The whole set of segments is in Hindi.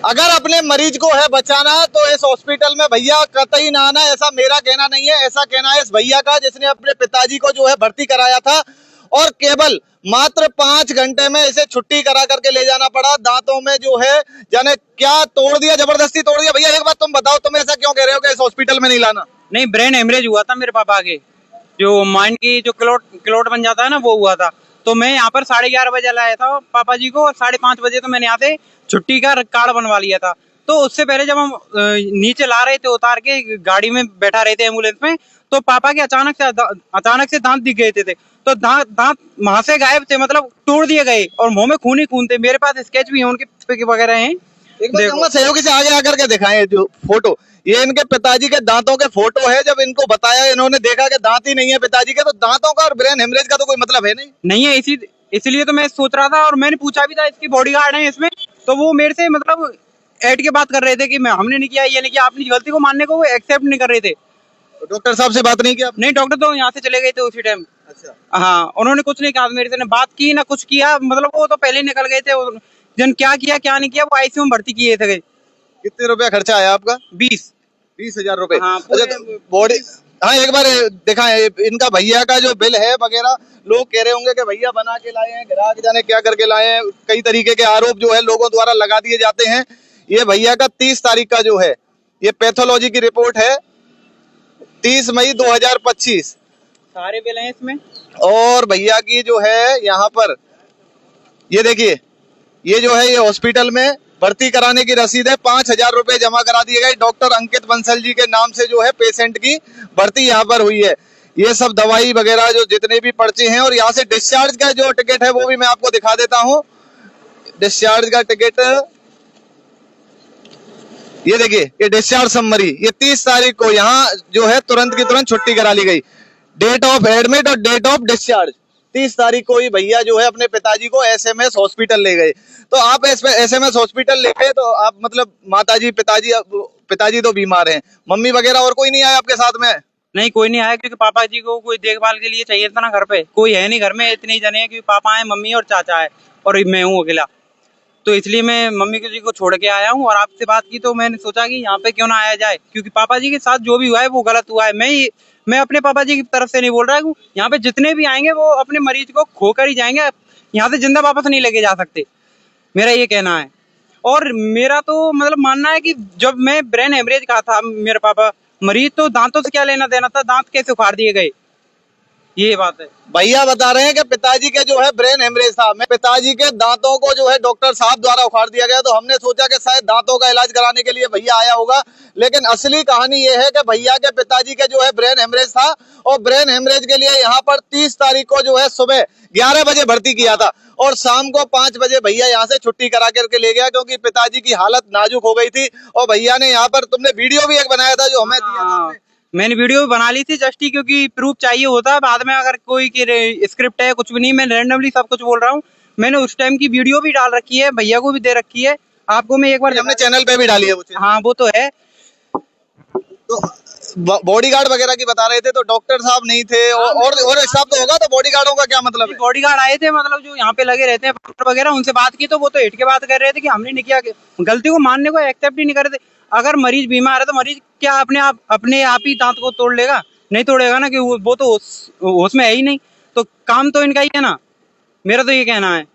अगर अपने मरीज को है बचाना तो इस हॉस्पिटल में भैया कतई ना आना, ऐसा मेरा कहना नहीं है। ऐसा कहना है इस भैया का जिसने अपने पिताजी को जो है भर्ती कराया था और केवल मात्र 5 घंटे में इसे छुट्टी करा करके ले जाना पड़ा। दांतों में जो है जाने क्या तोड़ दिया, जबरदस्ती तोड़ दिया। भैया एक बात तुम बताओ, तुम ऐसा क्यों कह रहे हो कि इस हॉस्पिटल में नहीं लाना? नहीं, ब्रेन हेमरेज हुआ था मेरे पापा के, जो माइंड की जो क्लोट बन जाता है ना, वो हुआ था। तो मैं यहाँ पर 11:30 बजे लाया था पापा जी को और 5:30 बजे तो मैंने यहाँ से छुट्टी का कार्ड बनवा लिया था। तो उससे पहले जब हम नीचे ला रहे थे उतार के, गाड़ी में बैठा रहे थे एम्बुलेंस में, तो पापा के अचानक से दांत दिख गए थे। तो दांत वहां से गायब थे, मतलब तोड़ दिए गए और मुंह में खून ही खून थे। मेरे पास स्केच भी है उनके वगैरह हैं। एक बार सहयोगी से आगे आकर के दिखाएं जो फोटो, ये इनके पिताजी के दांतों के फोटो है। जब इनको बताया, इन्होंने देखा कि दांत ही नहीं है पिताजी के, तो दांतों का और ब्रेन हेमरेज का तो कोई मतलब है नहीं है। इसलिए तो मैं सोच रहा था और मैंने पूछा भी था, इसकी बॉडीगार्ड है इसमें, तो वो मेरे से मतलब ऐड के बात कर रहे थे कि हमने नहीं किया, ये नहीं किया। अपनी गलती को मानने को वो एक्सेप्ट नहीं कर रहे थे। तो डॉक्टर साहब से बात नहीं किया? नहीं, डॉक्टर तो यहाँ से चले गए थे उसी टाइम। अच्छा। हाँ, उन्होंने कुछ नहीं कहा मेरे से, ना बात की ना कुछ किया, मतलब वो तो पहले ही निकल गए थे। जन क्या किया क्या नहीं किया, वो आईसीयू में भर्ती किए थे। कितने रुपया खर्चा आया आपका? 20,000 रुपए। हाँ, बॉडी, हाँ एक बार दिखाएं इनका भैया का जो बिल है वगैरह। लोग कह रहे होंगे कि भैया बना के लाए हैं, ग्राहक जाने क्या करके लाए हैं। कई तरीके के आरोप जो है लोगों द्वारा लगा दिए जाते हैं। ये भैया का 30 तारीख का जो है ये पैथोलॉजी की रिपोर्ट है, 30 मई 2025। सारे बिल हैं इसमें। और भैया की जो है यहाँ पर ये देखिए, ये जो है ये हॉस्पिटल में भर्ती कराने की रसीद है। 5,000 रुपए जमा करा दिए गए। डॉक्टर अंकित बंसल जी के नाम से जो है पेशेंट की भर्ती यहाँ पर हुई है। ये सब दवाई वगैरह जो जितने भी पर्चे हैं, और यहाँ से डिस्चार्ज का जो टिकट है वो भी मैं आपको दिखा देता हूँ। डिस्चार्ज का टिकट ये देखिए, ये डिस्चार्ज समरी, ये 30 तारीख को यहाँ जो है तुरंत की तुरंत छुट्टी करा ली गई। डेट ऑफ एडमिट और डेट ऑफ डिस्चार्ज 30 तारीख को ही भैया जो है अपने पिताजी को एसएमएस हॉस्पिटल ले गए। तो आप एसएमएस हॉस्पिटल ले गए तो आप मतलब माताजी पिताजी तो बीमार हैं, मम्मी वगैरह और कोई नहीं आया आपके साथ में? नहीं, कोई नहीं आया, क्योंकि पापा जी को कोई देखभाल के लिए चाहिए था ना। घर पे कोई है नहीं, घर में इतने ही जने हैं, क्योंकि पापा है, मम्मी और चाचा है और मैं हूँ अकेला। तो इसलिए मैं मम्मी जी को छोड़ के आया हूँ और आपसे बात की तो मैंने सोचा कि यहाँ पे क्यों ना आया जाए, क्योंकि पापा जी के साथ जो भी हुआ है वो गलत हुआ है। मैं अपने पापा जी की तरफ से नहीं बोल रहा हूँ। यहाँ पे जितने भी आएंगे वो अपने मरीज को खोकर ही जाएंगे, यहाँ से जिंदा वापस नहीं लेके जा सकते, मेरा ये कहना है। और मेरा तो मतलब मानना है कि जब मैं ब्रेन हेमरेज का था मेरे पापा मरीज, तो दांतों से क्या लेना देना था, दांत कैसे उखाड़ दिए गए, ये बात है। भैया बता रहे हैं कि पिताजी के जो है ब्रेन हेमरेज था, मैं पिताजी के दांतों को जो है डॉक्टर साहब द्वारा उखाड़ दिया गया। तो हमने सोचा कि शायद दांतों का इलाज कराने के लिए भैया आया होगा, लेकिन असली कहानी ये है कि भैया के पिताजी के जो है ब्रेन हेमरेज था और ब्रेन हेमरेज के लिए यहाँ पर 30 तारीख को जो है सुबह 11 बजे भर्ती किया था और शाम को 5 बजे भैया यहाँ से छुट्टी करा करके ले गया, क्योंकि पिताजी की हालत नाजुक हो गई थी। और भैया ने यहाँ पर, तुमने वीडियो भी एक बनाया था जो हमें दिया था। मैंने वीडियो बना ली थी जस्ट ही, क्योंकि प्रूफ चाहिए होता है बाद में। अगर कोई की स्क्रिप्ट है कुछ भी नहीं, मैं रैंडमली सब कुछ बोल रहा हूँ। मैंने उस टाइम की वीडियो भी डाल रखी है, भैया को भी दे रखी है। आपको मैं एक बार हमने चैनल पे भी डाली है। हाँ, वो तो है। तो बॉडीगार्ड वगैरह की बता रहे थे, तो डॉक्टर साहब नहीं थे और स्टाफ तो होगा, तो बॉडीगार्डों का क्या मतलब है? बॉडीगार्ड आए थे, मतलब जो यहाँ पे लगे रहते हैं वगैरह, उनसे बात की तो वो तो हिट के बात कर रहे थे कि हमने नहीं किया, गलती को मानने को एक्सेप्ट ही नहीं कर रहे थे। अगर मरीज बीमार है तो मरीज क्या अपने आप ही दांत को तोड़ लेगा? नहीं तोड़ेगा ना, कि वो तो होश में है ही नहीं। तो काम तो इनका ही है ना, मेरा तो ये कहना है।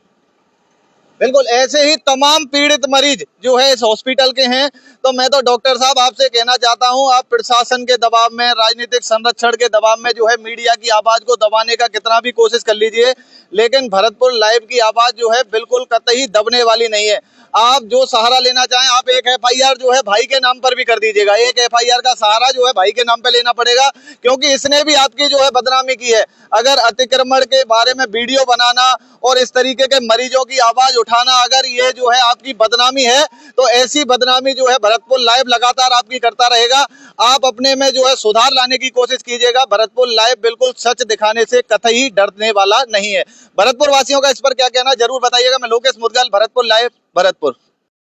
बिल्कुल ऐसे ही तमाम पीड़ित मरीज जो है इस हॉस्पिटल के हैं। तो मैं तो डॉक्टर साहब आपसे कहना चाहता हूं, आप प्रशासन के दबाव में, राजनीतिक संरक्षण के दबाव में जो है मीडिया की आवाज को दबाने का कितना भी कोशिश कर लीजिए, लेकिन भरतपुर लाइव की आवाज जो है बिल्कुल कतई दबने वाली नहीं है। आप जो सहारा लेना चाहें, आप एक एफआईआर जो है भाई के नाम पर भी कर दीजिएगा। एक एफआईआर का सहारा जो है भाई के नाम पे लेना पड़ेगा, क्योंकि इसने भी आपकी जो है बदनामी की है। अगर अतिक्रमण के बारे में वीडियो बनाना और इस तरीके के मरीजों की आवाज उठाना, अगर ये जो है आपकी बदनामी है, तो ऐसी बदनामी जो है भरतपुर लाइव लगातार आपकी करता रहेगा। आप अपने में जो है सुधार लाने की कोशिश कीजिएगा। भरतपुर लाइव बिल्कुल सच दिखाने से कतई डरने वाला नहीं है। भरतपुर वासियों का इस पर क्या कहना जरूर बताइएगा। मैं लोकेश मुदगल, भरतपुर लाइव, भरतपुर।